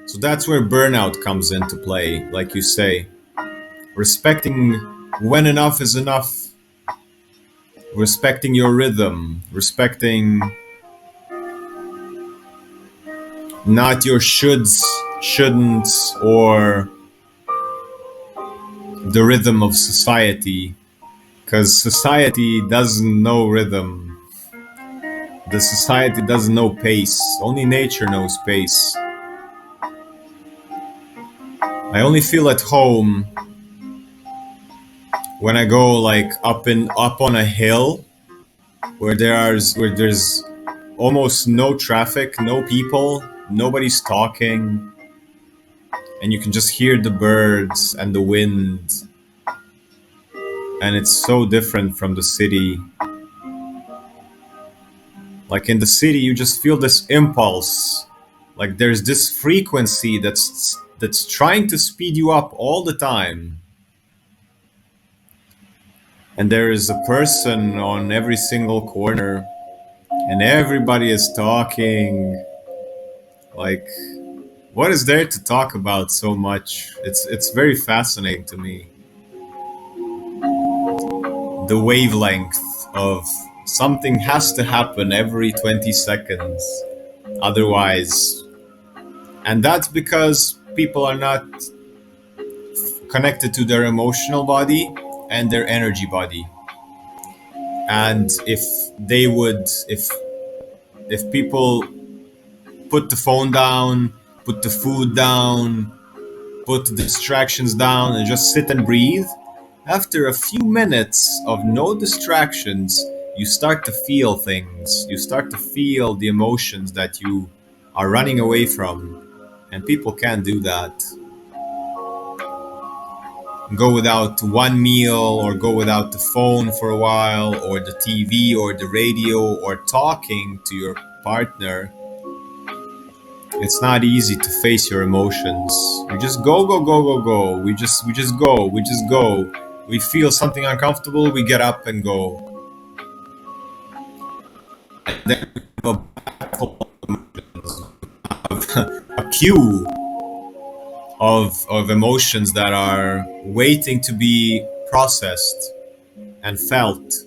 So that's where burnout comes into play, like you say. Respecting when enough is enough, respecting your rhythm, respecting not your shoulds, shouldn'ts, or the rhythm of society. Because society doesn't know rhythm. The society doesn't know pace. Only nature knows pace. I only feel at home when I go like up on a hill where there's almost no traffic, no people, nobody's talking, and you can just hear the birds and the wind, and it's so different from the city. Like in the city, you just feel this impulse, like there's this frequency that's trying to speed you up all the time, and there is a person on every single corner, and everybody is talking. Like, what is there to talk about so much? It's very fascinating to me. The wavelength of something has to happen every 20 seconds. Otherwise, and that's because people are not connected to their emotional body and their energy body. And if people put the phone down, put the food down, put the distractions down, and just sit and breathe, after a few minutes of no distractions, you start to feel things. You start to feel the emotions that you are running away from. And people can't do that. Go without one meal, or go without the phone for a while, or the TV, or the radio, or talking to your partner. It's not easy to face your emotions. We just go, go, go, go, go. We just go, we just go. We feel something uncomfortable, we get up and go. And then we have a queue of emotions that are waiting to be processed and felt.